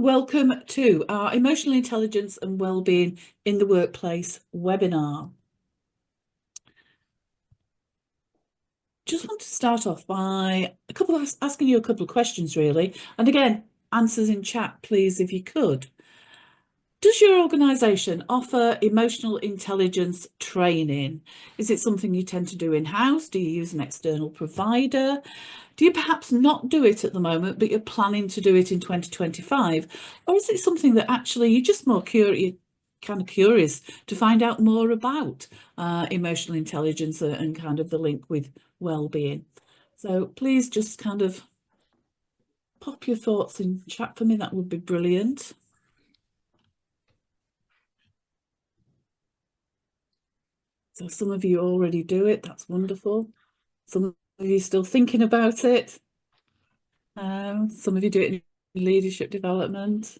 welcome to our Emotional Intelligence and Wellbeing in the Workplace webinar. Just want to start off by asking you a couple of questions, really. And again, answers in chat, please, if you could. Does your organisation offer emotional intelligence training? Is it something you tend to do in-house? Do you use an external provider? Do you perhaps not do it at the moment, but you're planning to do it in 2025? Or is it something that actually you're just more curious, kind of curious to find out more about emotional intelligence and kind of the link with well-being? So please just kind of pop your thoughts in chat for me. That would be brilliant. So some of you already do it. That's wonderful. Some of you still thinking about it. Some of you do it in leadership development.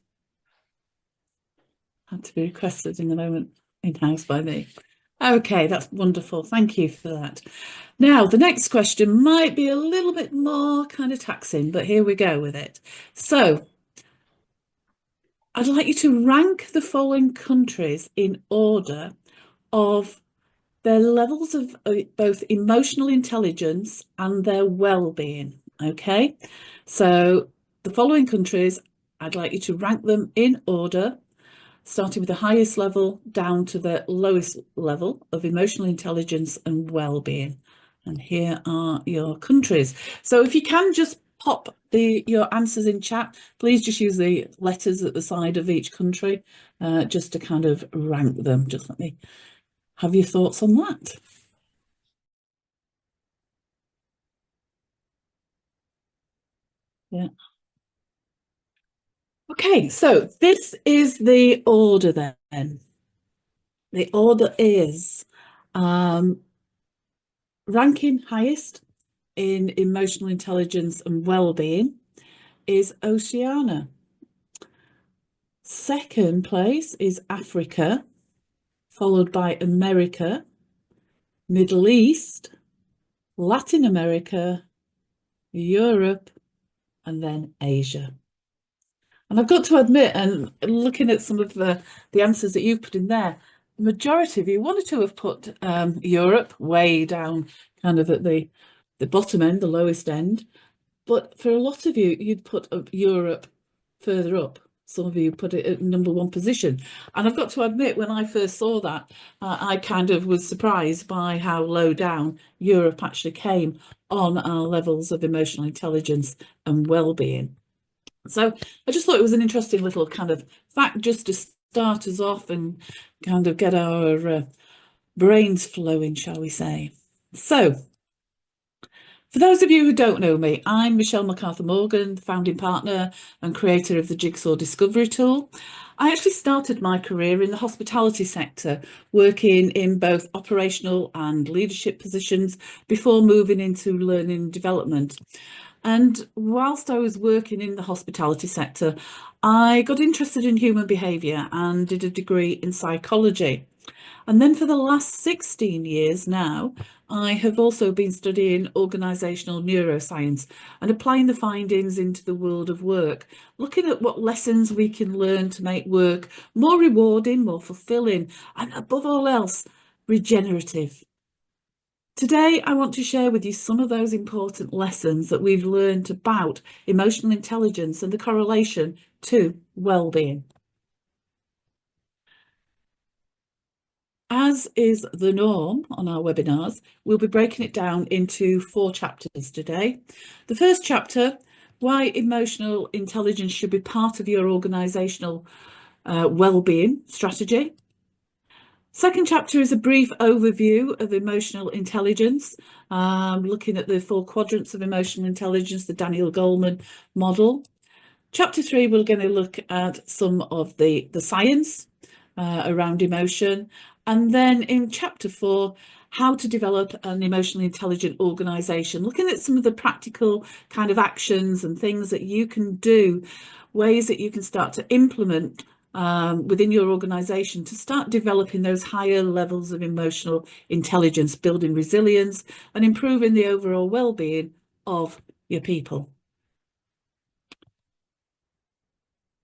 Had to be requested in the moment in-house by me. Okay, that's wonderful. Thank you for that. Now, the next question might be a little bit more kind of taxing, but here we go with it. So I'd like you to rank the following countries in order of their levels of both emotional intelligence and their well-being. Okay, so the following countries, I'd like you to rank them in order, starting with the highest level down to the lowest level of emotional intelligence and well-being. And here are your countries. So if you can just pop your answers in chat, please just use the letters at the side of each country just to kind of rank them. Just let me have your thoughts on that. Yeah. Okay, so this is the order then. The order is ranking highest in emotional intelligence and well-being is Oceania. Second place is Africa, followed by America, Middle East, Latin America, Europe, and then Asia. And I've got to admit, and looking at some of the answers that you've put in there, the majority of you wanted to have put Europe way down, kind of at the bottom end, the lowest end. But for a lot of you, you'd put Europe further up. Some of you put it at #1 position. And I've got to admit, when I first saw that, I kind of was surprised by how low down Europe actually came on our levels of emotional intelligence and well-being. So I just thought it was an interesting little kind of fact just to start us off and kind of get our brains flowing, shall we say. So for those of you who don't know me, I'm Michelle MacArthur Morgan, founding partner and creator of the Jigsaw Discovery Tool. I actually started my career in the hospitality sector, working in both operational and leadership positions before moving into learning and development. And whilst I was working in the hospitality sector, I got interested in human behaviour and did a degree in psychology. And then for the last 16 years now, I have also been studying organisational neuroscience and applying the findings into the world of work, looking at what lessons we can learn to make work more rewarding, more fulfilling, and above all else, regenerative. Today, I want to share with you some of those important lessons that we've learned about emotional intelligence and the correlation to well-being. As is the norm on our webinars, we'll be breaking it down into 4 chapters today. The first chapter, why emotional intelligence should be part of your organisational well-being strategy. Second chapter is a brief overview of emotional intelligence, looking at the 4 quadrants of emotional intelligence, the Daniel Goleman model. Chapter 3, we're going to look at some of the science around emotion. And then in chapter 4, how to develop an emotionally intelligent organisation, looking at some of the practical kind of actions and things that you can do, ways that you can start to implement within your organisation to start developing those higher levels of emotional intelligence, building resilience and improving the overall well-being of your people.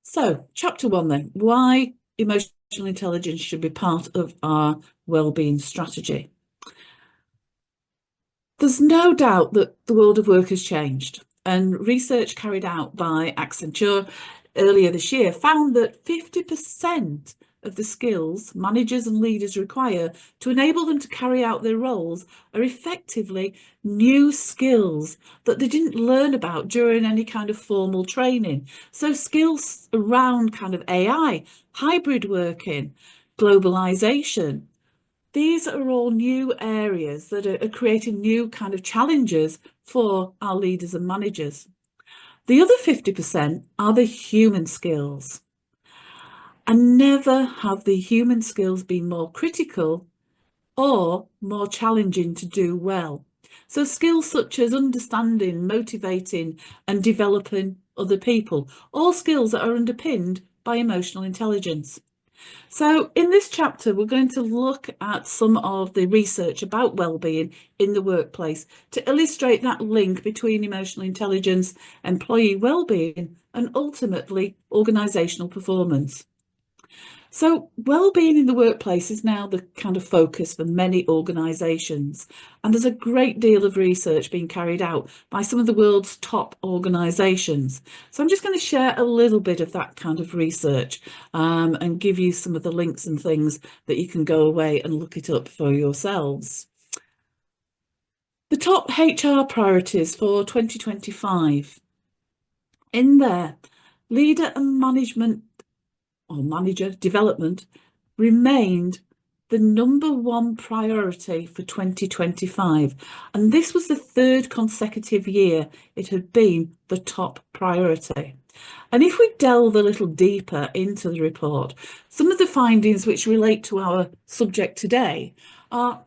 So, chapter 1 then, why emotional intelligence should be part of our wellbeing strategy. There's no doubt that the world of work has changed, and research carried out by Accenture earlier this year found that 50% of the skills managers and leaders require to enable them to carry out their roles are effectively new skills that they didn't learn about during any kind of formal training. So skills around kind of AI, hybrid working, globalization. These are all new areas that are creating new kind of challenges for our leaders and managers. The other 50% are the human skills. And never have the human skills been more critical or more challenging to do well. So skills such as understanding, motivating and developing other people, all skills that are underpinned by emotional intelligence. So in this chapter, we're going to look at some of the research about wellbeing in the workplace to illustrate that link between emotional intelligence, employee wellbeing, and ultimately organisational performance. So wellbeing in the workplace is now the kind of focus for many organisations, and there's a great deal of research being carried out by some of the world's top organisations. So I'm just going to share a little bit of that kind of research and give you some of the links and things that you can go away and look it up for yourselves. The top HR priorities for 2025. In there, leader and management or manager development remained the #1 priority for 2025. And this was the third consecutive year it had been the top priority. And if we delve a little deeper into the report, some of the findings which relate to our subject today are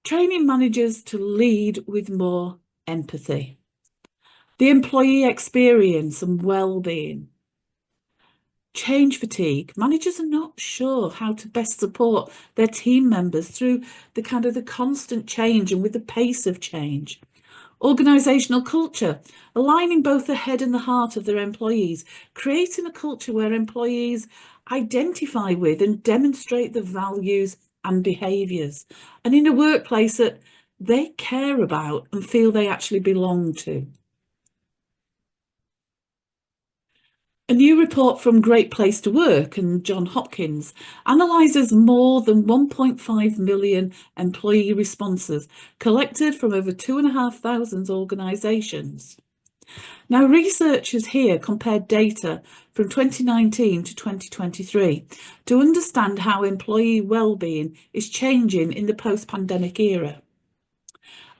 training managers to lead with more empathy, the employee experience and well-being, change fatigue. Managers are not sure how to best support their team members through the constant change and with the pace of change. Organisational culture, aligning both the head and the heart of their employees, creating a culture where employees identify with and demonstrate the values and behaviours, and in a workplace that they care about and feel they actually belong to. A new report from Great Place to Work and Johns Hopkins analyses more than 1.5 million employee responses collected from over 2,500 organisations. Now, researchers here compared data from 2019 to 2023 to understand how employee wellbeing is changing in the post-pandemic era.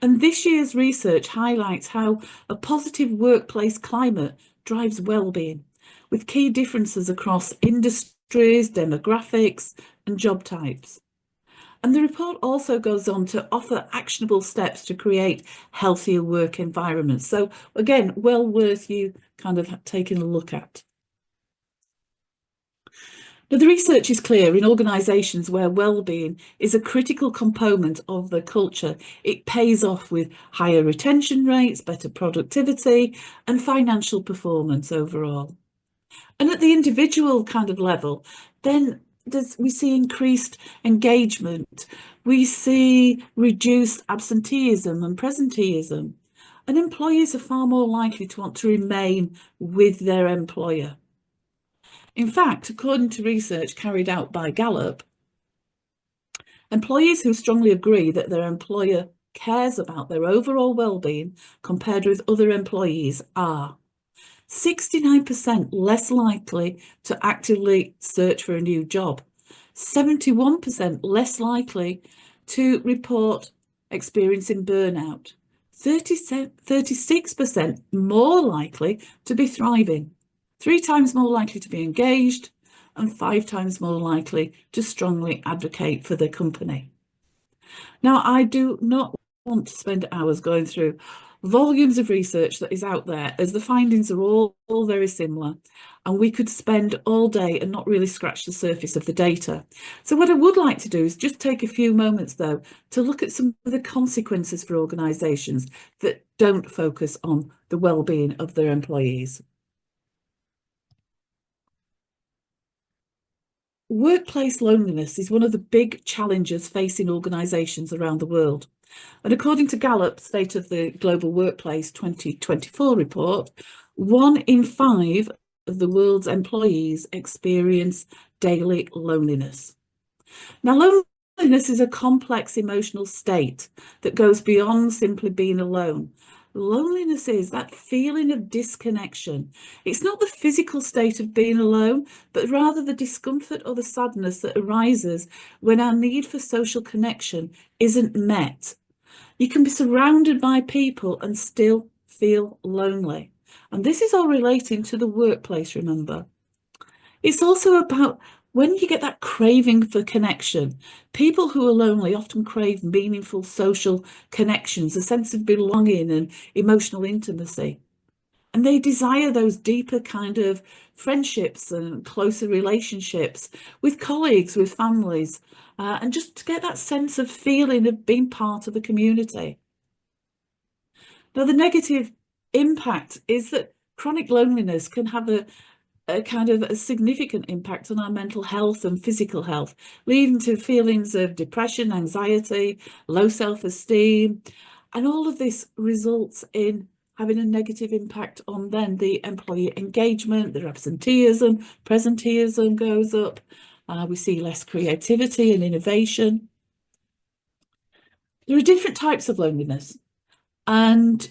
And this year's research highlights how a positive workplace climate drives wellbeing, with key differences across industries, demographics, and job types. And the report also goes on to offer actionable steps to create healthier work environments. So again, well worth you kind of taking a look at. Now, the research is clear in organisations where wellbeing is a critical component of the culture. It pays off with higher retention rates, better productivity, and financial performance overall. And at the individual kind of level, then we see increased engagement. We see reduced absenteeism and presenteeism. And employees are far more likely to want to remain with their employer. In fact, according to research carried out by Gallup, employees who strongly agree that their employer cares about their overall well-being compared with other employees are 69% less likely to actively search for a new job, 71% less likely to report experiencing burnout, 36% more likely to be thriving, 3 times more likely to be engaged, and 5 times more likely to strongly advocate for their company. Now, I do not want to spend hours going through volumes of research that is out there, as the findings are all very similar, and we could spend all day and not really scratch the surface of the data. So what I would like to do is just take a few moments, though, to look at some of the consequences for organisations that don't focus on the well-being of their employees. workplace loneliness is one of the big challenges facing organisations around the world. And according to Gallup State of the Global Workplace 2024 report, 1 in 5 of the world's employees experience daily loneliness. Now, loneliness is a complex emotional state that goes beyond simply being alone. Loneliness is that feeling of disconnection. It's not the physical state of being alone, but rather the discomfort or the sadness that arises when our need for social connection isn't met. You can be surrounded by people and still feel lonely. And this is all relating to the workplace, remember. It's also about when you get that craving for connection. People who are lonely often crave meaningful social connections, a sense of belonging and emotional intimacy. And they desire those deeper kind of friendships and closer relationships with colleagues, with families, and just to get that sense of feeling of being part of a community. Now, the negative impact is that chronic loneliness can have a kind of a significant impact on our mental health and physical health, leading to feelings of depression, anxiety, low self-esteem, and all of this results in having a negative impact on then the employee engagement, the absenteeism, presenteeism goes up. We see less creativity and innovation. There are different types of loneliness, and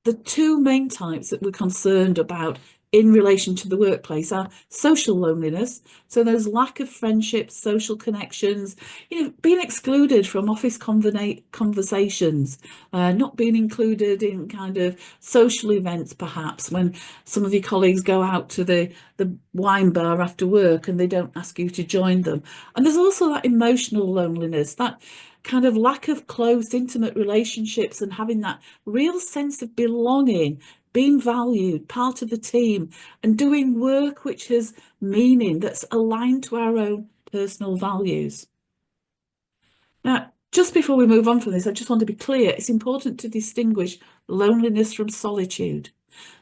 the two main types that we're concerned about in relation to the workplace are social loneliness. So those lack of friendships, social connections, being excluded from office conversations, not being included in kind of social events, perhaps when some of your colleagues go out to the wine bar after work and they don't ask you to join them. And there's also that emotional loneliness, that kind of lack of close, intimate relationships and having that real sense of belonging, being valued, part of the team, and doing work which has meaning that's aligned to our own personal values. Now, just before we move on from this, I just want to be clear, it's important to distinguish loneliness from solitude.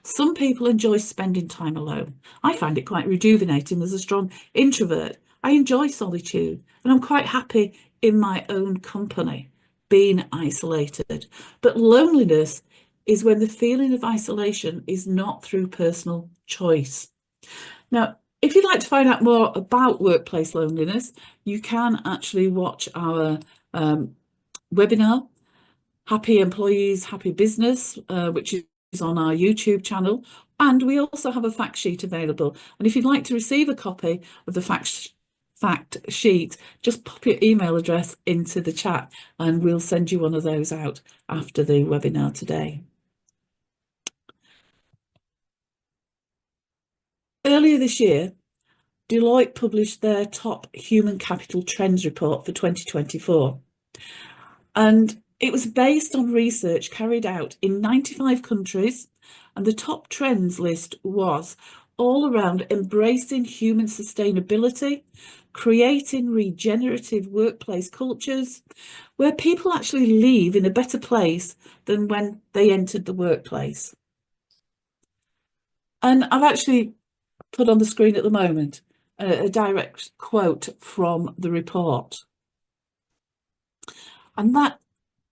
Some people enjoy spending time alone. I find it quite rejuvenating as a strong introvert. I enjoy solitude and I'm quite happy in my own company, being isolated. But loneliness is when the feeling of isolation is not through personal choice. Now, if you'd like to find out more about workplace loneliness, you can actually watch our webinar, Happy Employees, Happy Business, which is on our YouTube channel. And we also have a fact sheet available. And if you'd like to receive a copy of the fact sheet, just pop your email address into the chat and we'll send you one of those out after the webinar today. Earlier this year, Deloitte published their top human capital trends report for 2024. And it was based on research carried out in 95 countries. And the top trends list was all around embracing human sustainability, creating regenerative workplace cultures, where people actually leave in a better place than when they entered the workplace. And I've actually put on the screen at the moment a direct quote from the report. And that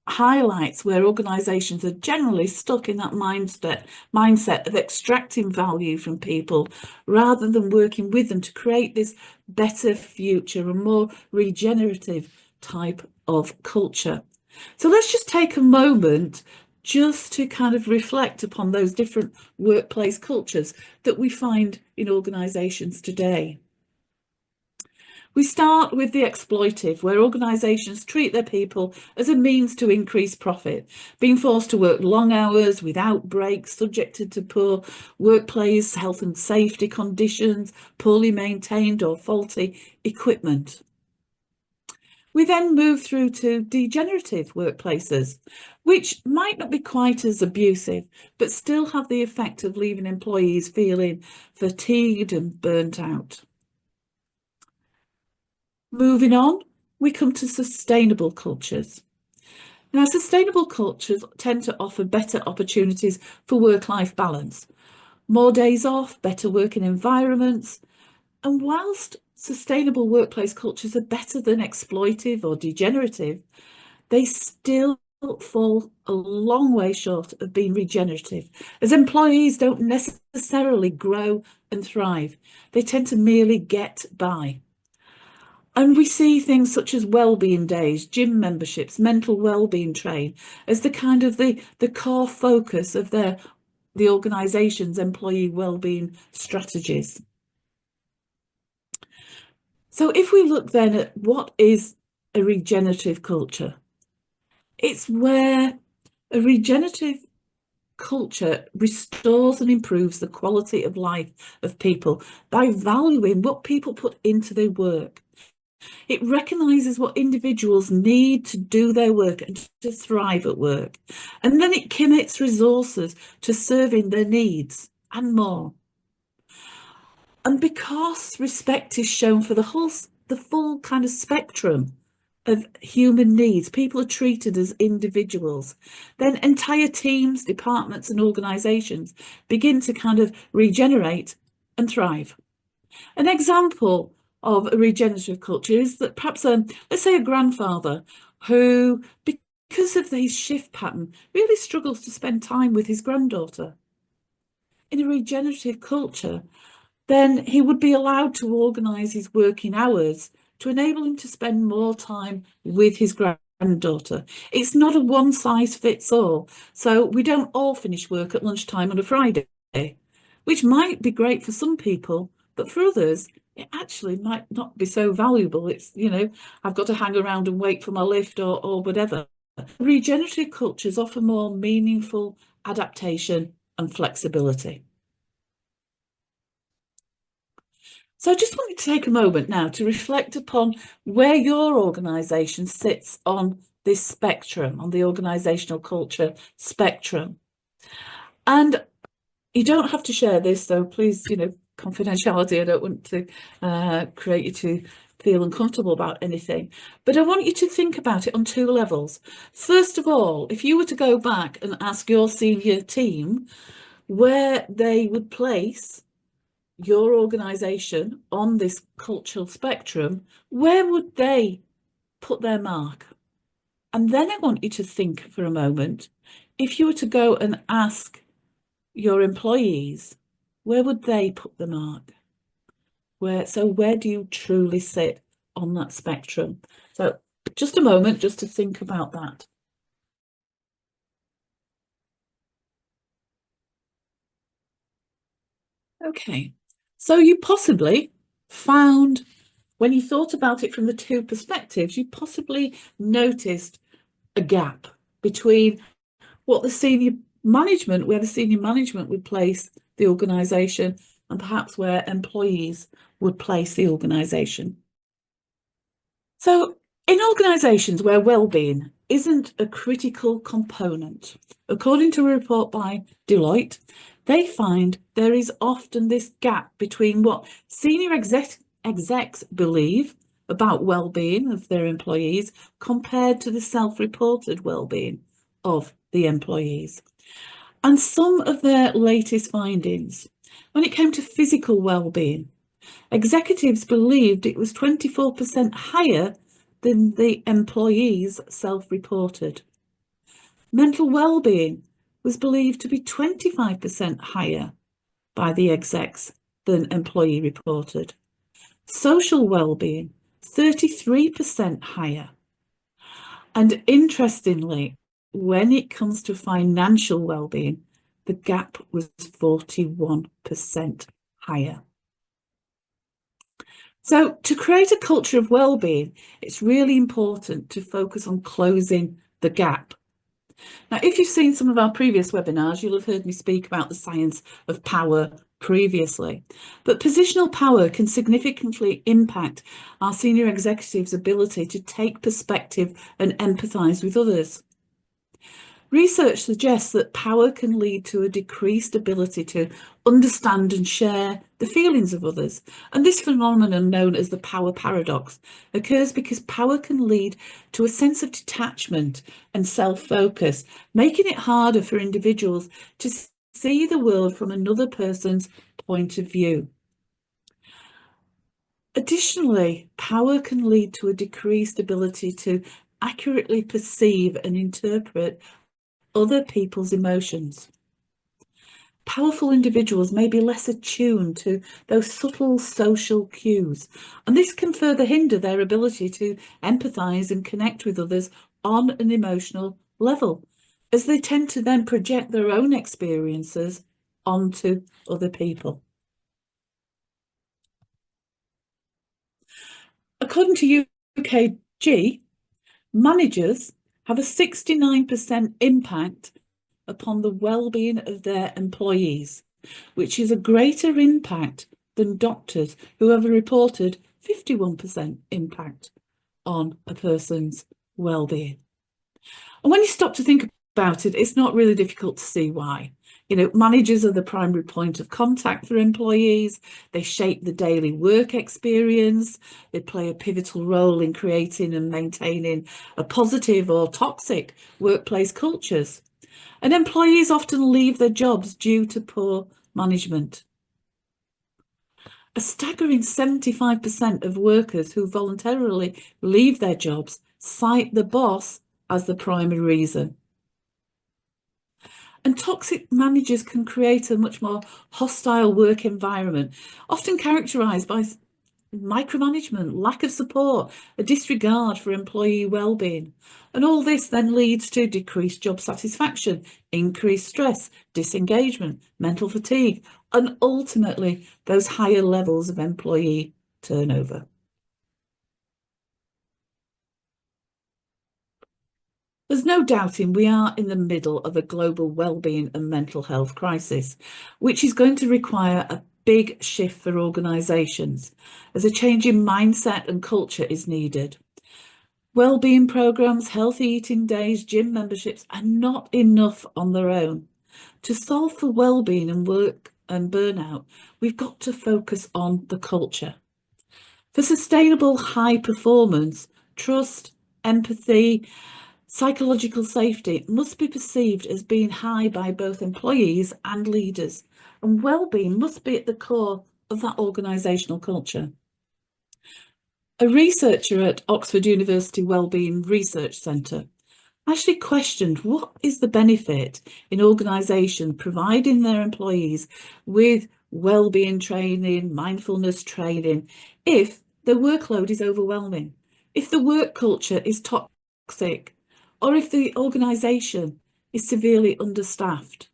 highlights where organisations are generally stuck in that mindset of extracting value from people rather than working with them to create this better future, a more regenerative type of culture. So let's just take a moment just to kind of reflect upon those different workplace cultures that we find in organisations today. We start with the exploitive, where organisations treat their people as a means to increase profit, being forced to work long hours without breaks, subjected to poor workplace health and safety conditions, poorly maintained or faulty equipment. We then move through to degenerative workplaces, which might not be quite as abusive, but still have the effect of leaving employees feeling fatigued and burnt out. Moving on, we come to sustainable cultures. Now, sustainable cultures tend to offer better opportunities for work-life balance, more days off, better working environments. And whilst sustainable workplace cultures are better than exploitive or degenerative, they still fall a long way short of being regenerative, as employees don't necessarily grow and thrive. They tend to merely get by. And we see things such as wellbeing days, gym memberships, mental wellbeing train as the kind of the core focus of the organisation's employee wellbeing strategies. So if we look then at what is a regenerative culture, it's where a regenerative culture restores and improves the quality of life of people by valuing what people put into their work. It recognises what individuals need to do their work and to thrive at work. And then it commits resources to serving their needs and more. And because respect is shown for the full kind of spectrum of human needs, people are treated as individuals, then entire teams, departments and organisations begin to kind of regenerate and thrive. An example of a regenerative culture is that perhaps, let's say a grandfather who, because of his shift pattern, really struggles to spend time with his granddaughter. In a regenerative culture, then he would be allowed to organise his working hours to enable him to spend more time with his granddaughter. It's not a one size fits all. So we don't all finish work at lunchtime on a Friday, which might be great for some people, but for others, it actually might not be so valuable. It's, you know, I've got to hang around and wait for my lift or whatever. Regenerative cultures offer more meaningful adaptation and flexibility. So I just wanted to take a moment now to reflect upon where your organisation sits on this spectrum, on the organisational culture spectrum. And you don't have to share this, so please, you know, confidentiality. I don't want to create you to feel uncomfortable about anything. But I want you to think about it on two levels. First of all, if you were to go back and ask your senior team where they would place your organisation on this cultural spectrum, where would they put their mark? And then I want you to think for a moment, if you were to go and ask your employees, where would they put the mark? Where do you truly sit on that spectrum? So just a moment just to think about that. Okay, so you possibly found, when you thought about it from the two perspectives, you possibly noticed a gap between what the senior management, where the senior management would place the organisation, and perhaps where employees would place the organisation. So in organisations where well-being isn't a critical component, according to a report by Deloitte, they find there is often this gap between what senior execs believe about well-being of their employees compared to the self-reported well-being of the employees. And some of their latest findings, when it came to physical well-being, executives believed it was 24% higher than the employees self-reported. Mental well-being was believed to be 25% higher by the execs than employee reported. Social well-being, 33% higher. And interestingly, when it comes to financial well-being, the gap was 41% higher. So to create a culture of well-being, it's really important to focus on closing the gap. Now, if you've seen some of our previous webinars, you'll have heard me speak about the science of power previously. But positional power can significantly impact our senior executives' ability to take perspective and empathise with others. Research suggests that power can lead to a decreased ability to understand and share the feelings of others. And this phenomenon, known as the power paradox, occurs because power can lead to a sense of detachment and self-focus, making it harder for individuals to see the world from another person's point of view. Additionally, power can lead to a decreased ability to accurately perceive and interpret other people's emotions. Powerful individuals may be less attuned to those subtle social cues, and this can further hinder their ability to empathise and connect with others on an emotional level, as they tend to then project their own experiences onto other people. According to UKG, managers have a 69% impact upon the well-being of their employees, which is a greater impact than doctors, who have reported 51% impact on a person's well-being. And when you stop to think about it, it's not really difficult to see why. Managers are the primary point of contact for employees. They shape the daily work experience. They play a pivotal role in creating and maintaining a positive or toxic workplace cultures. And employees often leave their jobs due to poor management. A staggering 75% of workers who voluntarily leave their jobs cite the boss as the primary reason. And toxic managers can create a much more hostile work environment, often characterised by micromanagement, lack of support, a disregard for employee well-being. And all this then leads to decreased job satisfaction, increased stress, disengagement, mental fatigue, and ultimately those higher levels of employee turnover. There's no doubting we are in the middle of a global well-being and mental health crisis, which is going to require a big shift for organisations, as a change in mindset and culture is needed. Wellbeing programs, healthy eating days, gym memberships are not enough on their own. To solve for wellbeing and work and burnout, we've got to focus on the culture. For sustainable high performance, trust, empathy, psychological safety must be perceived as being high by both employees and leaders, and well-being must be at the core of that organisational culture. A researcher at Oxford University Wellbeing Research Centre actually questioned what is the benefit in organisations providing their employees with wellbeing training, mindfulness training, if the workload is overwhelming, if the work culture is toxic, or if the organisation is severely understaffed.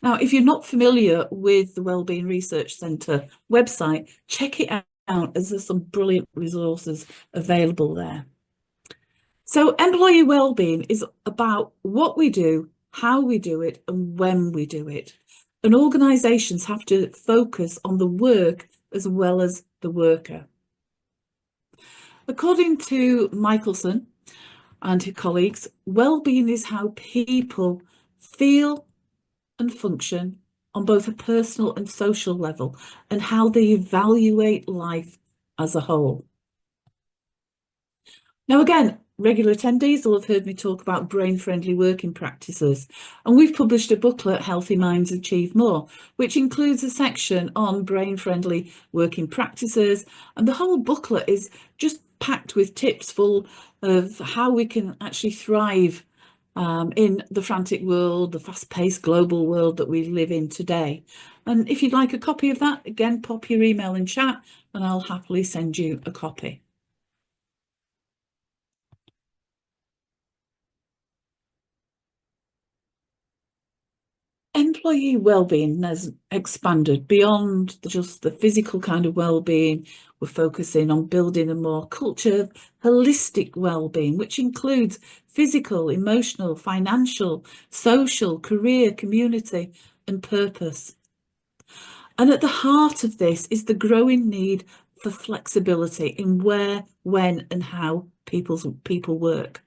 Now, if you're not familiar with the Wellbeing Research Centre website, check it out, as there's some brilliant resources available there. So employee wellbeing is about what we do, how we do it, and when we do it. And organisations have to focus on the work as well as the worker. According to Michelson and his colleagues, well-being is how people feel and function on both a personal and social level, and how they evaluate life as a whole. Now, again, regular attendees will have heard me talk about brain-friendly working practices, and we've published a booklet, Healthy Minds Achieve More, which includes a section on brain-friendly working practices, and the whole booklet is just packed with tips full of how we can actually thrive in the frantic world, the fast-paced global world that we live in today. And if you'd like a copy of that, again, pop your email in chat and I'll happily send you a copy. Employee wellbeing has expanded beyond just the physical kind of wellbeing. We're focusing on building a more culture, holistic wellbeing, which includes physical, emotional, financial, social, career, community, and purpose. And at the heart of this is the growing need for flexibility in where, when, and how people work.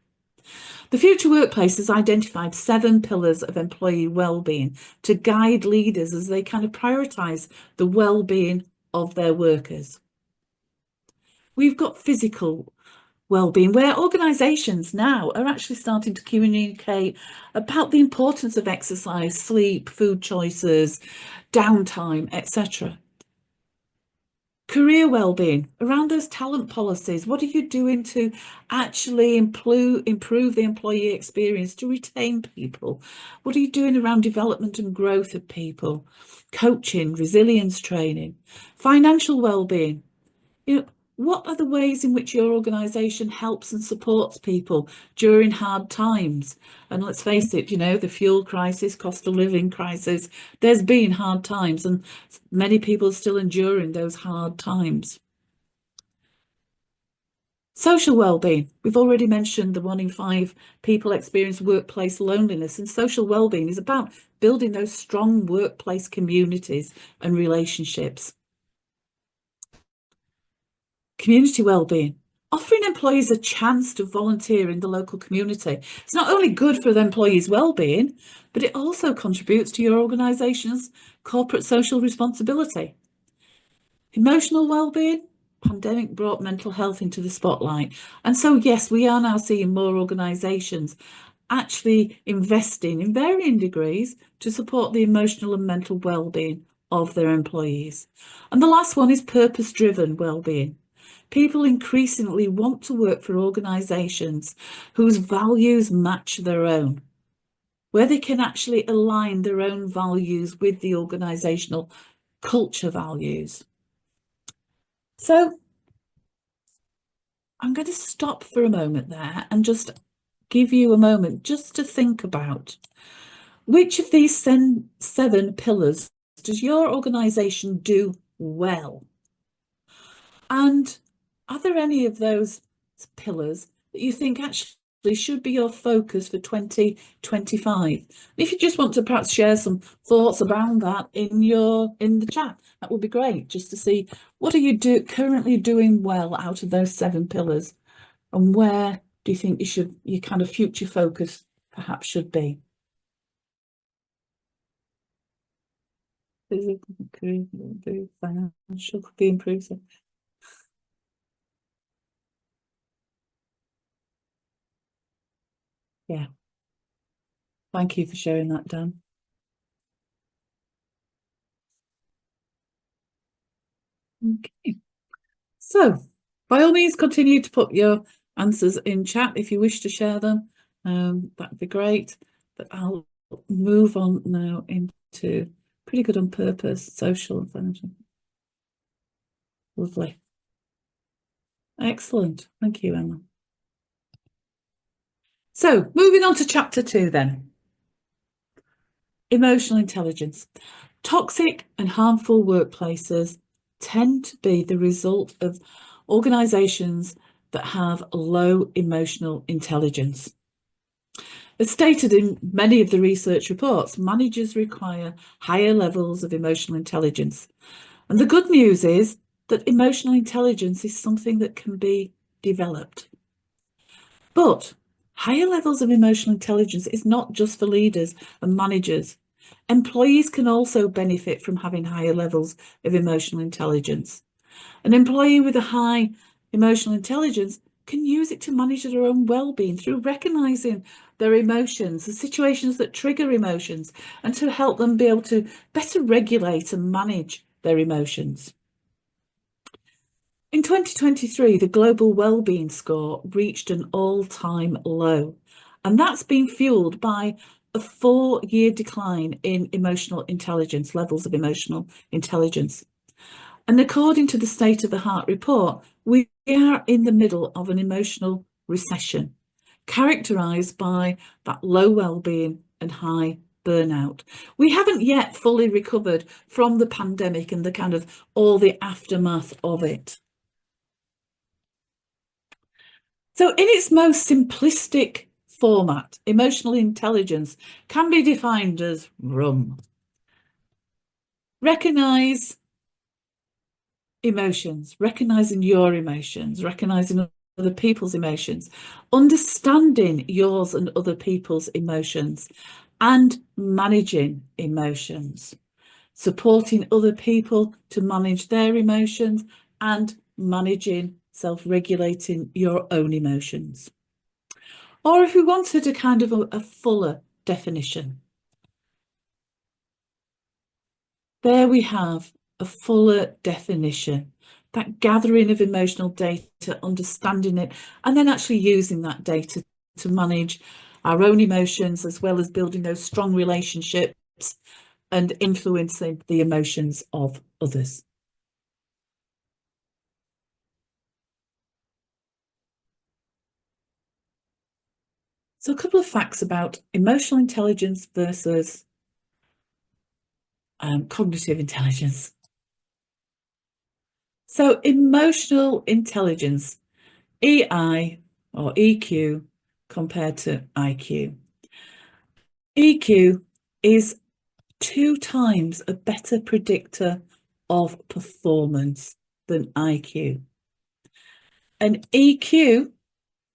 The Future Workplace has identified 7 pillars of employee wellbeing to guide leaders as they kind of prioritise the wellbeing of their workers. We've got physical wellbeing, where organisations now are actually starting to communicate about the importance of exercise, sleep, food choices, downtime, etc. Career well-being, around those talent policies, what are you doing to actually improve the employee experience, to retain people? What are you doing around development and growth of people? Coaching, resilience training, financial well-being. You know, what are the ways in which your organisation helps and supports people during hard times? And let's face it, you know, the fuel crisis, cost of living crisis, there's been hard times and many people are still enduring those hard times. Social well-being. We've already mentioned the 1 in 5 people experience workplace loneliness, and social well-being is about building those strong workplace communities and relationships. Community well-being, offering employees a chance to volunteer in the local community. It's not only good for the employees' well-being, but it also contributes to your organisation's corporate social responsibility. Emotional well-being, pandemic brought mental health into the spotlight. And so, yes, we are now seeing more organisations actually investing in varying degrees to support the emotional and mental well-being of their employees. And the last one is purpose-driven well-being. People increasingly want to work for organisations whose values match their own, where they can actually align their own values with the organisational culture values. So I'm going to stop for a moment there and just give you a moment just to think about which of these 7 pillars does your organisation do well? And are there any of those pillars that you think actually should be your focus for 2025? If you just want to perhaps share some thoughts around that in the chat, that would be great, just to see what are you currently doing well out of those 7 pillars, and where do you think your kind of future focus perhaps should be? Financial could be improved. Yeah. Thank you for sharing that, Dan. Okay. So, by all means, continue to put your answers in chat if you wish to share them. That'd be great. But I'll move on now into pretty good on purpose, social and financial. Lovely. Excellent. Thank you, Emma. So, moving on to chapter 2 then. Emotional intelligence. Toxic and harmful workplaces tend to be the result of organisations that have low emotional intelligence. As stated in many of the research reports, managers require higher levels of emotional intelligence. And the good news is that emotional intelligence is something that can be developed. But higher levels of emotional intelligence is not just for leaders and managers. Employees can also benefit from having higher levels of emotional intelligence. An employee with a high emotional intelligence can use it to manage their own well-being through recognizing their emotions, the situations that trigger emotions, and to help them be able to better regulate and manage their emotions. In 2023, the Global Wellbeing Score reached an all-time low, and that's been fueled by a 4-year decline in emotional intelligence, levels of emotional intelligence. And according to the State of the Heart report, we are in the middle of an emotional recession, characterised by that low well-being and high burnout. We haven't yet fully recovered from the pandemic and the kind of all the aftermath of it. So in its most simplistic format, emotional intelligence can be defined as RUM. Recognise emotions, recognising your emotions, recognising other people's emotions, understanding yours and other people's emotions, and managing emotions, supporting other people to manage their emotions, and managing, self-regulating your own emotions. Or if we wanted a kind of a fuller definition, there we have a fuller definition. that gathering of emotional data, understanding it, and then actually using that data to manage our own emotions, as well as building those strong relationships and influencing the emotions of others. So a couple of facts about emotional intelligence versus cognitive intelligence. So emotional intelligence, EI or EQ compared to IQ. EQ is 2 times a better predictor of performance than IQ. And EQ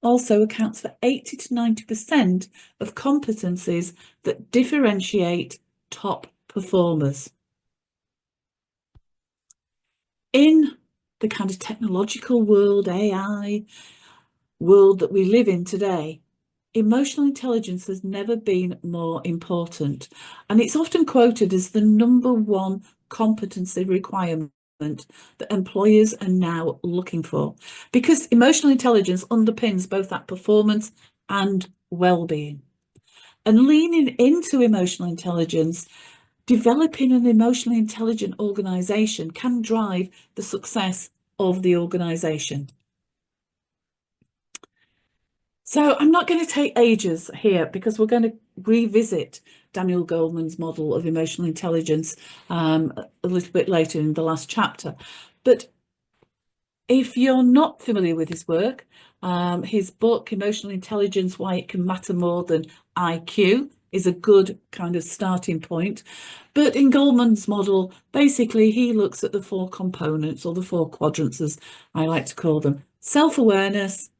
also accounts for 80 to 90% of competencies that differentiate top performers. In the kind of technological world, AI world that we live in today, emotional intelligence has never been more important, and it's often quoted as the #1 competency requirement that employers are now looking for, because emotional intelligence underpins both that performance and well-being. And leaning into emotional intelligence, developing an emotionally intelligent organisation can drive the success of the organisation. So I'm not going to take ages here, because we're going to revisit Daniel Goleman's model of emotional intelligence a little bit later in the last chapter. But if you're not familiar with his work, his book, Emotional Intelligence, Why It Can Matter More Than IQ, is a good kind of starting point. But in Goleman's model, basically, he looks at the 4 components, or the 4 quadrants, as I like to call them: self-awareness,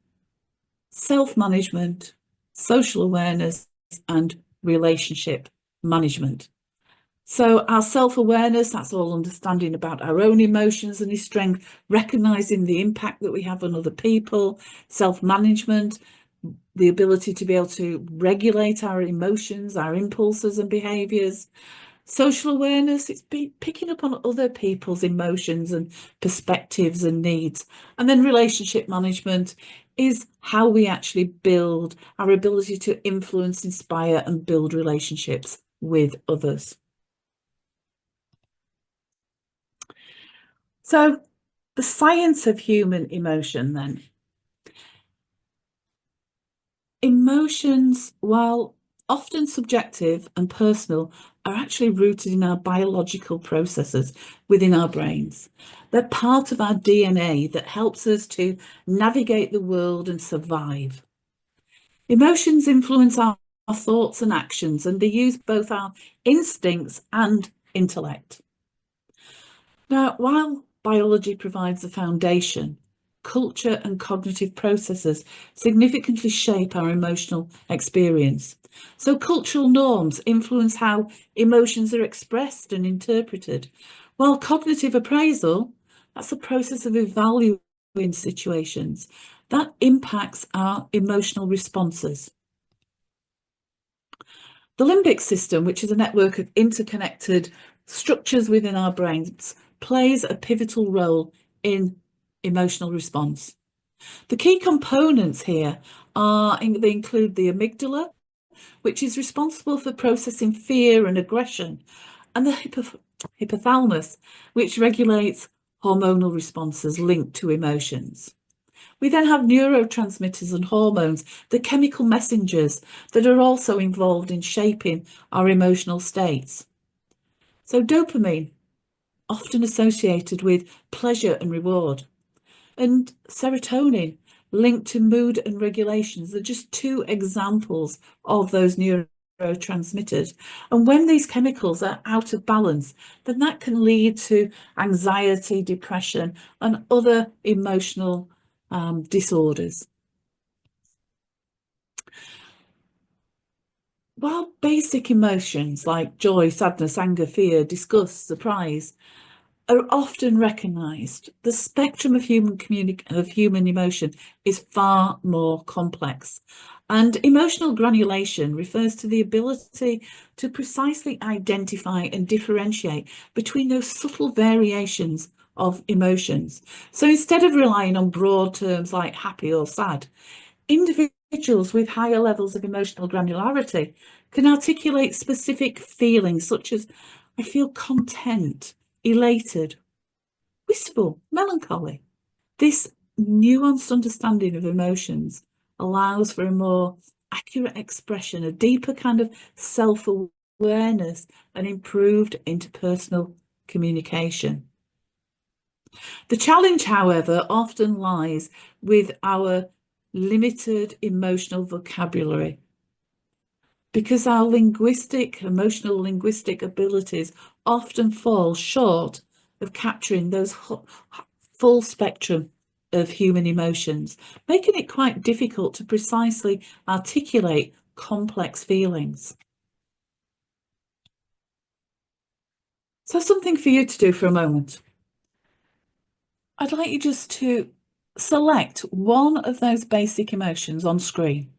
self-management, social awareness, and relationship management. So our self-awareness, that's all understanding about our own emotions and his strength, recognizing the impact that we have on other people. Self-management, the ability to be able to regulate our emotions, our impulses and behaviors. Social awareness, it's picking up on other people's emotions and perspectives and needs. And then relationship management is how we actually build our ability to influence, inspire, and build relationships with others. So the science of human emotion then. Emotions, while often subjective and personal, are actually rooted in our biological processes within our brains. They're part of our DNA that helps us to navigate the world and survive. Emotions influence our thoughts and actions, and they use both our instincts and intellect. Now, while biology provides the foundation, culture and cognitive processes significantly shape our emotional experience. So cultural norms influence how emotions are expressed and interpreted, while cognitive appraisal, that's the process of evaluating situations, that impacts our emotional responses. The limbic system, which is a network of interconnected structures within our brains, plays a pivotal role in emotional response. The key components here they include the amygdala, which is responsible for processing fear and aggression, and the hypothalamus, which regulates hormonal responses linked to emotions. We then have neurotransmitters and hormones, the chemical messengers that are also involved in shaping our emotional states. So dopamine, often associated with pleasure and reward, and serotonin, linked to mood and regulations, are just 2 examples of those neurotransmitters. And when these chemicals are out of balance, then that can lead to anxiety, depression, and other emotional disorders. While basic emotions like joy, sadness, anger, fear, disgust, surprise are often recognised, the spectrum of human emotion is far more complex. And emotional granulation refers to the ability to precisely identify and differentiate between those subtle variations of emotions. So instead of relying on broad terms like happy or sad, individuals with higher levels of emotional granularity can articulate specific feelings such as, I feel content, elated, wistful, melancholy. This nuanced understanding of emotions allows for a more accurate expression, a deeper kind of self-awareness, and improved interpersonal communication. The challenge, however, often lies with our limited emotional vocabulary, because our emotional linguistic abilities often fall short of capturing those full spectrum of human emotions, making it quite difficult to precisely articulate complex feelings. So something for you to do for a moment. I'd like you just to select one of those basic emotions on screen.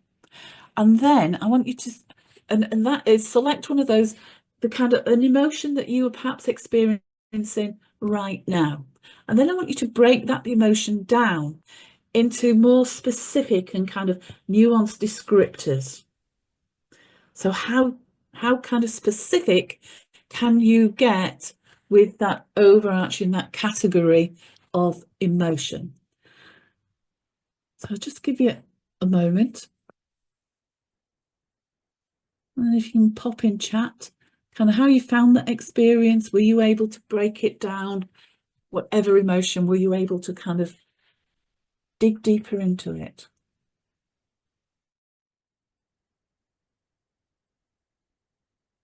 And then I want you to, and that is select one of those, the kind of an emotion that you are perhaps experiencing right now. And then I want you to break that emotion down into more specific and kind of nuanced descriptors. So how kind of specific can you get with that overarching, that category of emotion? So I'll just give you a moment. And if you can pop in chat, kind of how you found that experience. Were you able to break it down? Whatever emotion, were you able to kind of dig deeper into it?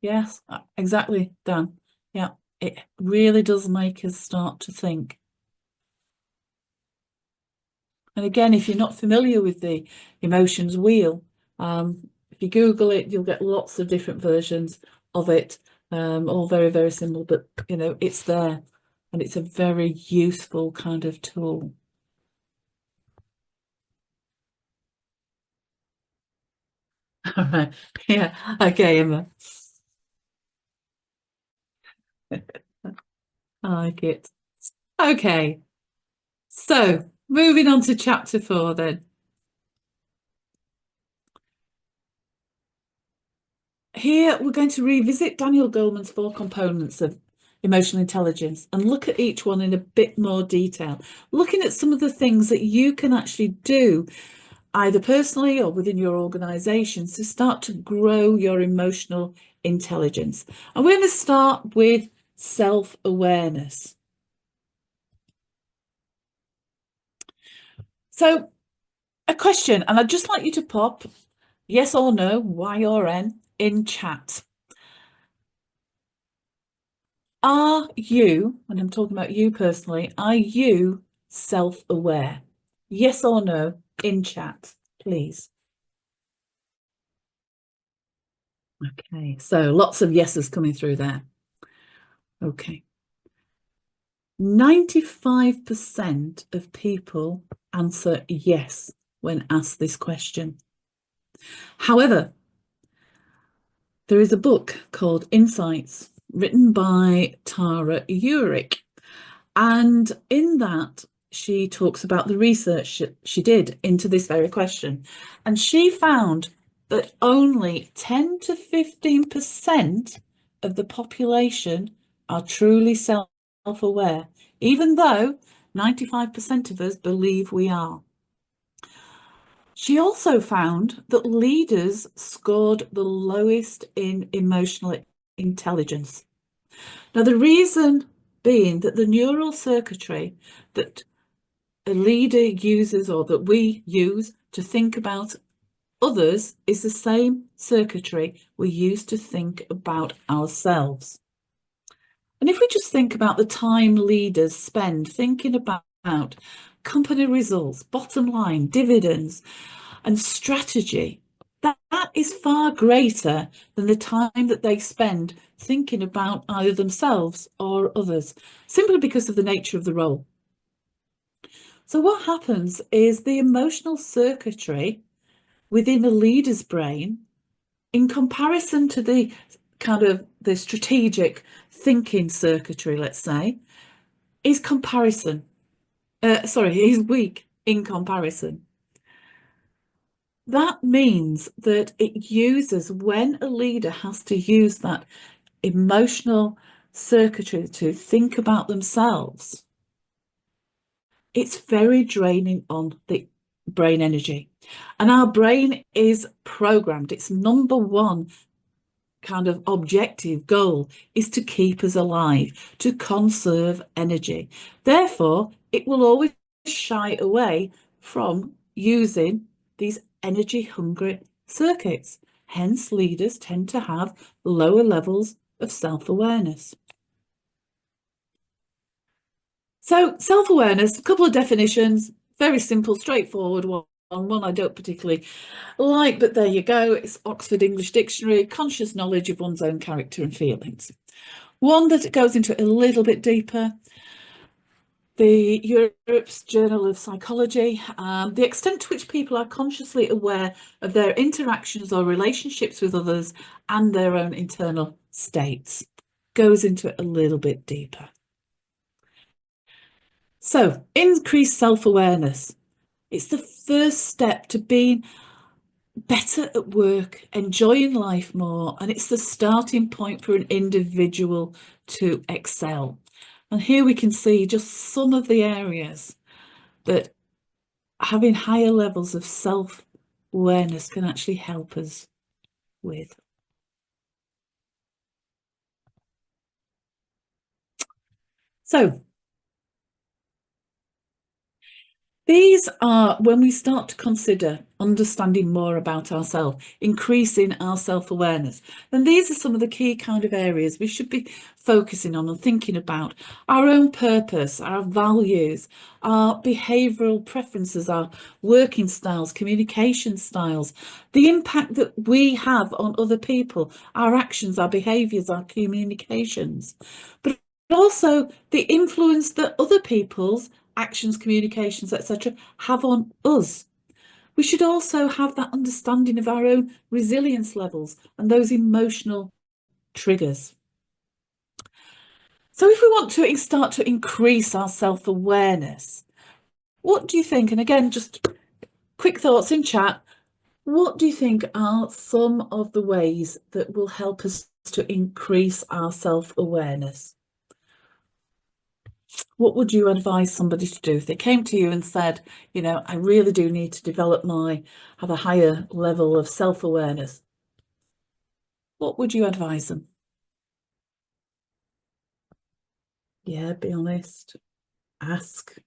Yes, exactly, Dan. Yeah, it really does make us start to think. And again, if you're not familiar with the emotions wheel, if you Google it, you'll get lots of different versions of it, all very, very similar, but you know, it's there and it's a very useful kind of tool. All right. Yeah. Okay, Emma. I like it. Okay. So moving on to chapter 4 then. Here we're going to revisit Daniel Goleman's 4 components of emotional intelligence and look at each one in a bit more detail, looking at some of the things that you can actually do either personally or within your organizations to start to grow your emotional intelligence. And we're going to start with self-awareness. So a question, and I'd just like you to pop yes or no, Y or N, in chat. Are you, and I'm talking about you personally, are you self-aware? Yes or no in chat, please. Okay, so lots of yeses coming through there. Okay. 95% of people answer yes when asked this question. However, there is a book called Insights written by Tara Eurich, and in that she talks about the research she did into this very question, and she found that only 10 to 15% of the population are truly self-aware, even though 95% of us believe we are. She also found that leaders scored the lowest in emotional intelligence. Now, the reason being that the neural circuitry that a leader uses, or that we use to think about others, is the same circuitry we use to think about ourselves. And if we just think about the time leaders spend thinking about company results, bottom line, dividends, and strategy, that is far greater than the time that they spend thinking about either themselves or others, simply because of the nature of the role. So what happens is the emotional circuitry within a leader's brain, in comparison to the kind of the strategic thinking circuitry, let's say, is comparison. Is weak in comparison. That means that it uses, when a leader has to use that emotional circuitry to think about themselves, it's very draining on the brain energy. And our brain is programmed. Its number one kind of objective goal is to keep us alive, to conserve energy. Therefore, it will always shy away from using these energy hungry circuits. Hence, leaders tend to have lower levels of self-awareness. So self-awareness, a couple of definitions, very simple, straightforward one I don't particularly like, but there you go. It's Oxford English Dictionary, conscious knowledge of one's own character and feelings. One that goes into it a little bit deeper, the Europe's Journal of Psychology, the extent to which people are consciously aware of their interactions or relationships with others and their own internal states, goes into it a little bit deeper. So, increased self-awareness. It's the first step to being better at work, enjoying life more, and it's the starting point for an individual to excel. And here we can see just some of the areas that having higher levels of self-awareness can actually help us with. So these are when we start to consider understanding more about ourselves, increasing our self-awareness. And these are some of the key kind of areas we should be focusing on and thinking about: our own purpose, our values, our behavioural preferences, our working styles, communication styles, the impact that we have on other people, our actions, our behaviours, our communications, but also the influence that other people's actions, communications, etc. have on us. We should also have that understanding of our own resilience levels and those emotional triggers. So if we want to start to increase our self-awareness, what do you think? And again, just quick thoughts in chat. What do you think are some of the ways that will help us to increase our self-awareness? What would you advise somebody to do if they came to you and said, you know, I really do need to have a higher level of self-awareness? What would you advise them? Yeah, be honest. Ask.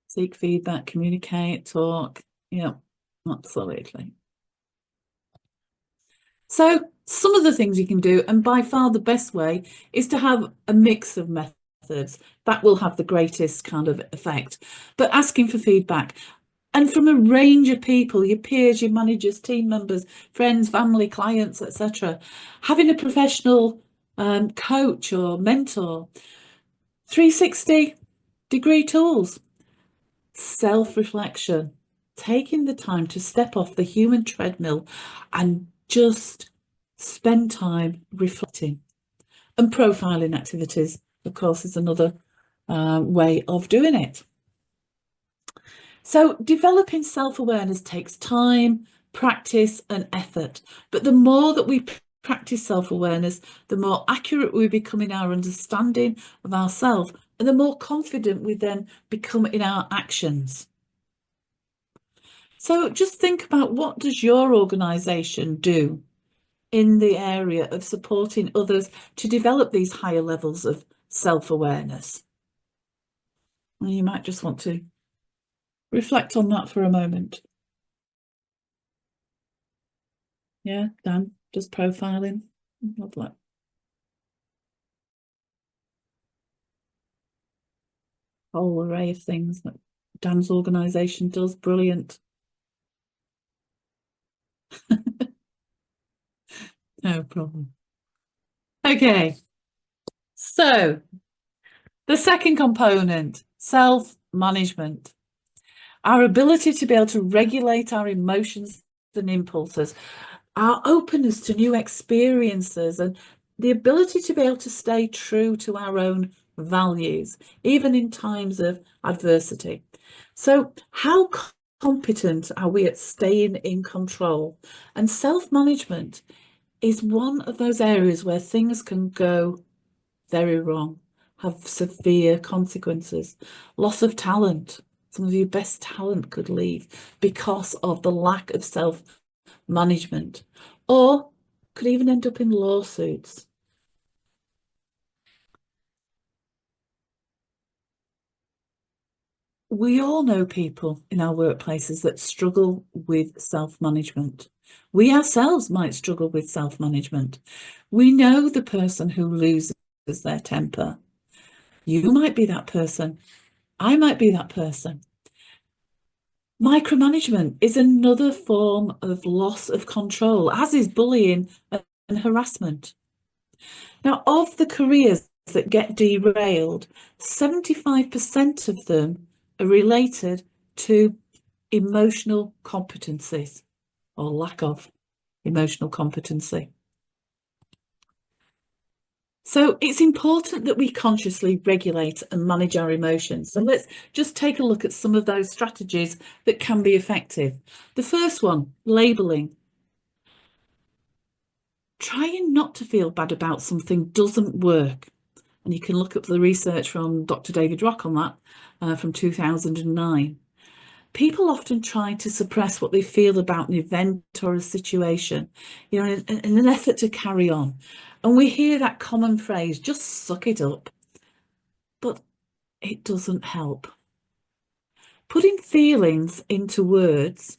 Seek feedback, communicate, talk. Yeah, absolutely. So some of the things you can do, and by far the best way, is to have a mix of methods. That will have the greatest kind of effect. But asking for feedback, and from a range of people, your peers, your managers, team members, friends, family, clients, etc. Having a professional coach or mentor. 360-degree tools. Self-reflection. Taking the time to step off the human treadmill and just spend time reflecting. And profiling activities, of course, is another way of doing it. So developing self-awareness takes time, practice and effort. But the more that we practice self-awareness, the more accurate we become in our understanding of ourselves, and the more confident we then become in our actions. So just think about, what does your organisation do in the area of supporting others to develop these higher levels of self-awareness? And you might just want to reflect on that for a moment. Yeah, Dan, just profiling. Lovely. Whole array of things that Dan's organisation does. Brilliant. No problem. Okay, so the second component, self-management. Our ability to be able to regulate our emotions and impulses. our openness to new experiences, and the ability to be able to stay true to our own values, even in times of adversity. So, how competent are we at staying in control? And self-management is one of those areas where things can go very wrong, have severe consequences. Loss of talent. Some of your best talent could leave because of the lack of self-management, or could even end up in lawsuits. We all know people in our workplaces that struggle with self-management. We ourselves might struggle with self-management. We know the person who loses their temper. You might be that person. I might be that person. Micromanagement is another form of loss of control, as is bullying and harassment. Now, of the careers that get derailed, 75% of them are related to emotional competencies or lack of emotional competency. So it's important that we consciously regulate and manage our emotions. So let's just take a look at some of those strategies that can be effective. The first one, labeling. Trying not to feel bad about something doesn't work. And you can look up the research from Dr. David Rock on that from 2009. People often try to suppress what they feel about an event or a situation, you know, in an effort to carry on. And we hear that common phrase, just suck it up. But it doesn't help. Putting feelings into words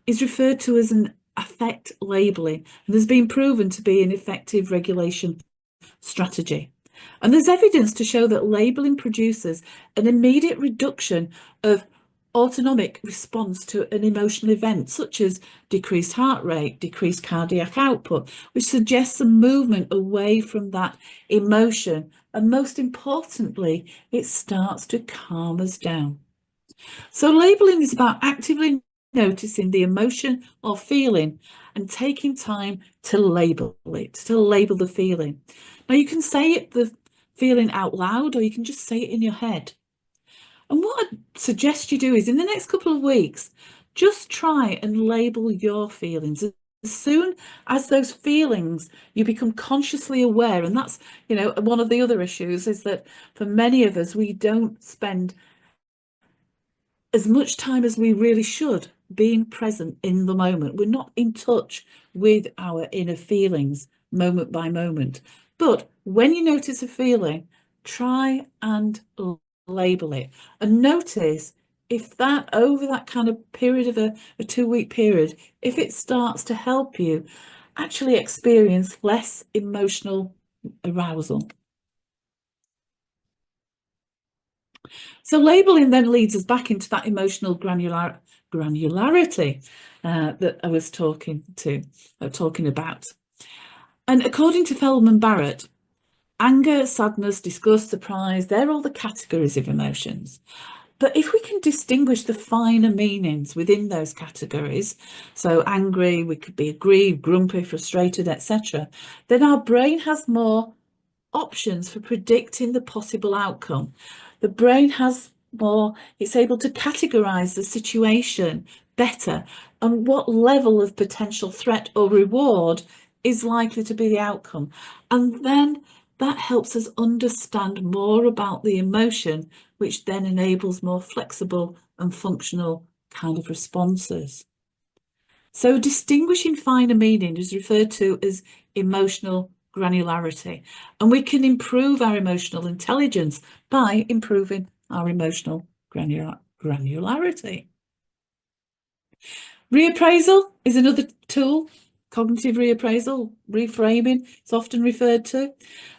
is referred to as an affect labeling and has been proven to be an effective regulation strategy. And there's evidence to show that labeling produces an immediate reduction of autonomic response to an emotional event, such as decreased heart rate, decreased cardiac output, which suggests a movement away from that emotion. And most importantly, it starts to calm us down. So labeling is about actively noticing the emotion or feeling and taking time to label it, to label the feeling. Now you can say it, the feeling out loud, or you can just say it in your head. And what I'd suggest you do is in the next couple of weeks, just try and label your feelings. As soon as those feelings, you become consciously aware. And that's, you know, one of the other issues is that for many of us, we don't spend as much time as we really should being present in the moment. We're not in touch with our inner feelings moment by moment. But when you notice a feeling, try and label it and notice if that over that kind of period of a 2-week period, if it starts to help you actually experience less emotional arousal. So labeling then leads us back into that emotional granularity that I was talking about. And according to Feldman Barrett, anger, sadness, disgust, surprise, they're all the categories of emotions. But if we can distinguish the finer meanings within those categories, so angry, we could be aggrieved, grumpy, frustrated, etc., then our brain has more options for predicting the possible outcome. The brain has more, it's able to categorize the situation better and what level of potential threat or reward is likely to be the outcome. And then that helps us understand more about the emotion, which then enables more flexible and functional kind of responses. So distinguishing finer meaning is referred to as emotional granularity, and we can improve our emotional intelligence by improving our emotional granularity. Reappraisal is another tool. Cognitive reappraisal, reframing, it's often referred to.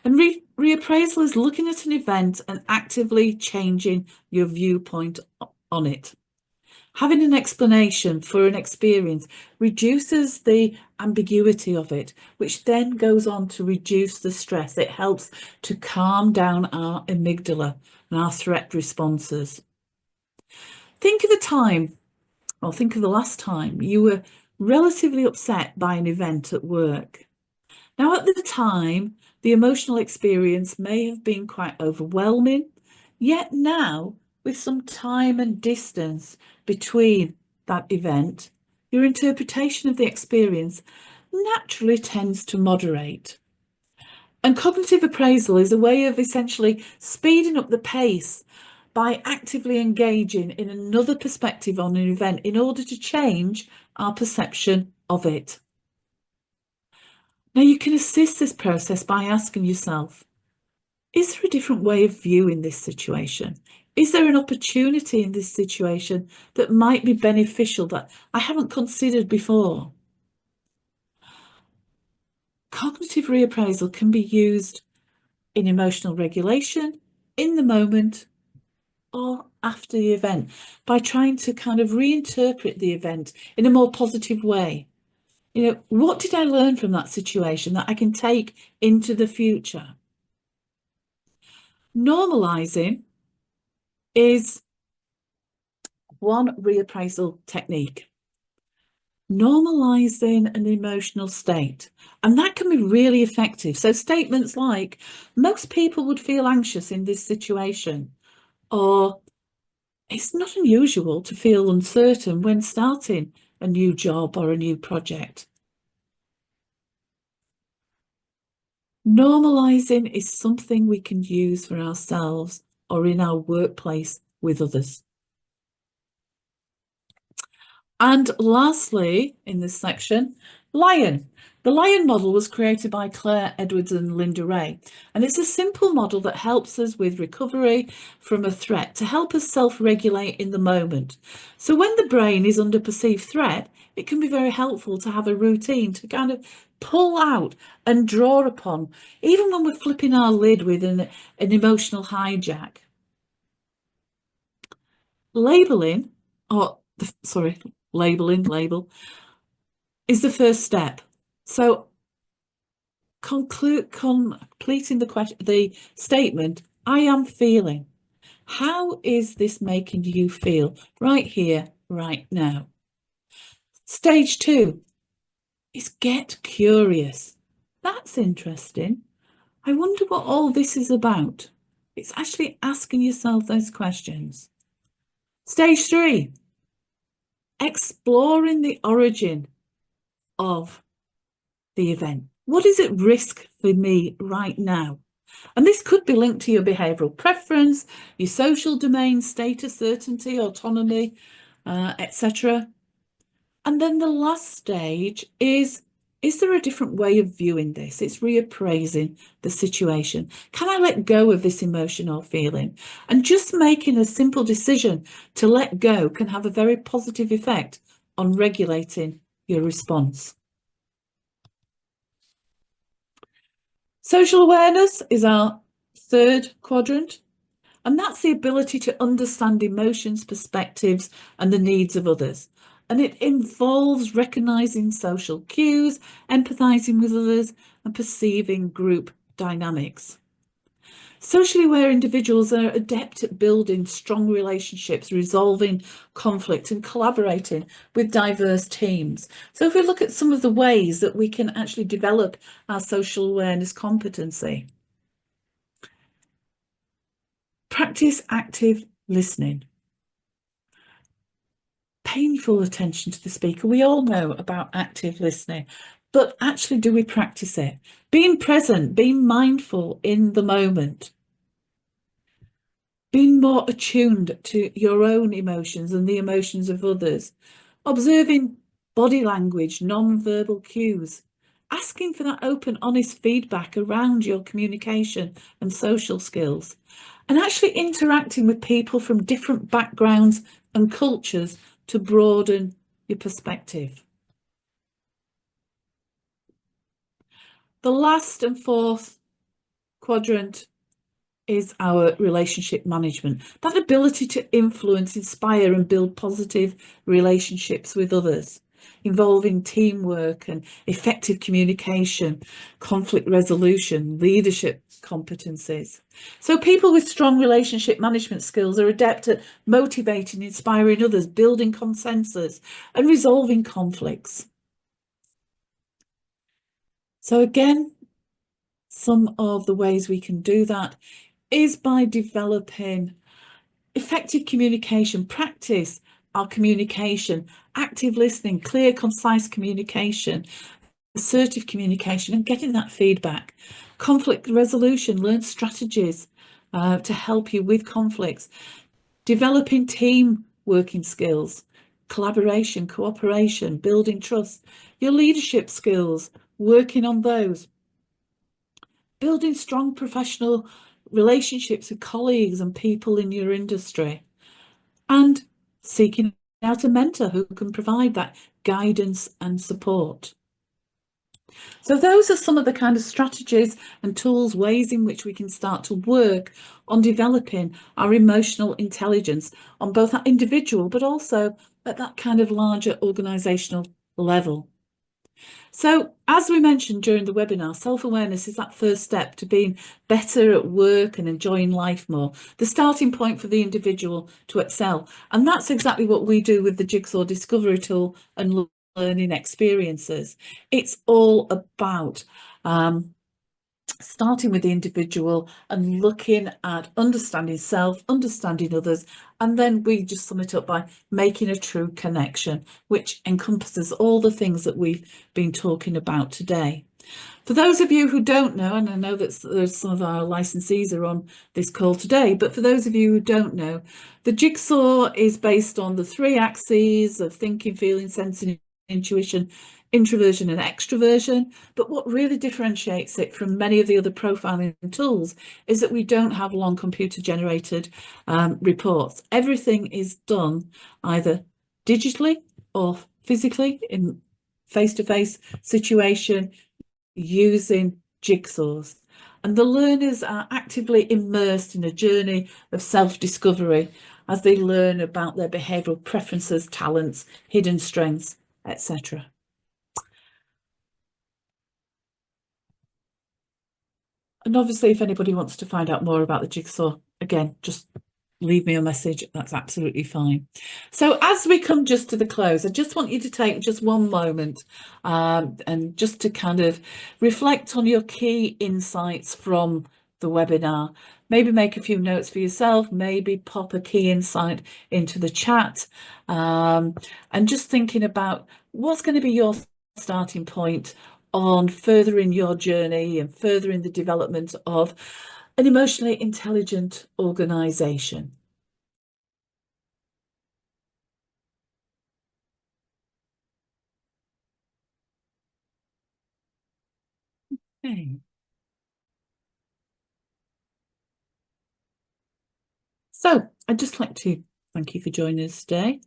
And reappraisal is looking at an event and actively changing your viewpoint on it. Having an explanation for an experience reduces the ambiguity of it, which then goes on to reduce the stress. It helps to calm down our amygdala and our threat responses. Think of the time, or think of the last time you were relatively upset by an event at work. Now, at the time, the emotional experience may have been quite overwhelming, yet now, with some time and distance between that event, your interpretation of the experience naturally tends to moderate. And cognitive appraisal is a way of essentially speeding up the pace by actively engaging in another perspective on an event in order to change our perception of it. Now, you can assist this process by asking yourself, is there a different way of viewing this situation? Is there an opportunity in this situation that might be beneficial that I haven't considered before? Cognitive reappraisal can be used in emotional regulation, in the moment, or after the event, by trying to kind of reinterpret the event in a more positive way. You know, what did I learn from that situation that I can take into the future? Normalizing is one reappraisal technique. Normalizing an emotional state, and that can be really effective. So statements like, most people would feel anxious in this situation, or it's not unusual to feel uncertain when starting a new job or a new project. Normalizing is something we can use for ourselves or in our workplace with others. And lastly, in this section, Lion. The Lion model was created by Claire Edwards and Linda Ray, and it's a simple model that helps us with recovery from a threat to help us self-regulate in the moment. So when the brain is under perceived threat, it can be very helpful to have a routine to kind of pull out and draw upon, even when we're flipping our lid with an emotional hijack. Labeling, label is the first step. So completing the statement, I am feeling. How is this making you feel right here, right now? Stage 2 is get curious. That's interesting. I wonder what all this is about. It's actually asking yourself those questions. Stage 3, exploring the origin of the event. What is at risk for me right now? And this could be linked to your behavioural preference, your social domain, status, certainty, autonomy, etc. And then the last stage is there a different way of viewing this? It's reappraising the situation. Can I let go of this emotion or feeling? And just making a simple decision to let go can have a very positive effect on regulating your response. Social awareness is our third quadrant, and that's the ability to understand emotions, perspectives, and the needs of others. And it involves recognizing social cues, empathizing with others, and perceiving group dynamics. Socially aware individuals are adept at building strong relationships, resolving conflict, and collaborating with diverse teams. So if we look at some of the ways that we can actually develop our social awareness competency, practice active listening. Paying full attention to the speaker. We all know about active listening, but actually, do we practice it? Being present, being mindful in the moment, being more attuned to your own emotions and the emotions of others, observing body language, non-verbal cues, asking for that open, honest feedback around your communication and social skills, and actually interacting with people from different backgrounds and cultures to broaden your perspective. The last and fourth quadrant is our relationship management, that ability to influence, inspire, and build positive relationships with others, involving teamwork and effective communication, conflict resolution, leadership competencies. So people with strong relationship management skills are adept at motivating, inspiring others, building consensus, and resolving conflicts. So again, some of the ways we can do that is by developing effective communication, practice our communication, active listening, clear, concise communication, assertive communication, and getting that feedback. Conflict resolution, learn strategies to help you with conflicts. Developing team working skills, collaboration, cooperation, building trust. Your leadership skills, working on those. Building strong professional relationships with colleagues and people in your industry. And seeking out a mentor who can provide that guidance and support. So those are some of the kind of strategies and tools, ways in which we can start to work on developing our emotional intelligence on both that individual, but also at that kind of larger organizational level. So as we mentioned during the webinar, self-awareness is that first step to being better at work and enjoying life more, the starting point for the individual to excel. And that's exactly what we do with the Jigsaw Discovery Tool and learning experiences. It's all about starting with the individual and looking at understanding self, understanding others, and then we just sum it up by making a true connection, which encompasses all the things that we've been talking about today. For those of you who don't know, and I know that there's some of our licensees are on this call today, but for those of you who don't know, the Jigsaw is based on the 3 axes of thinking, feeling, sensing, intuition, introversion and extroversion. But what really differentiates it from many of the other profiling tools is that we don't have long computer generated reports. Everything is done either digitally or physically in face-to-face situation using jigsaws. And the learners are actively immersed in a journey of self-discovery as they learn about their behavioural preferences, talents, hidden strengths, etc. And obviously, if anybody wants to find out more about the Jigsaw, again, just leave me a message. That's absolutely fine. So as we come just to the close, I just want you to take just one moment and just to kind of reflect on your key insights from the webinar. Maybe make a few notes for yourself, maybe pop a key insight into the chat, and just thinking about what's going to be your starting point on furthering your journey and furthering the development of an emotionally intelligent organisation. Okay. So I'd just like to thank you for joining us today.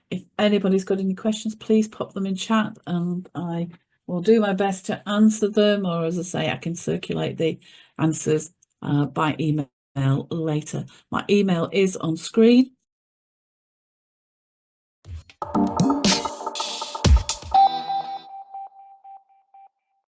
If anybody's got any questions, please pop them in chat and I will do my best to answer them, or as I say, I can circulate the answers by email later. My email is on screen.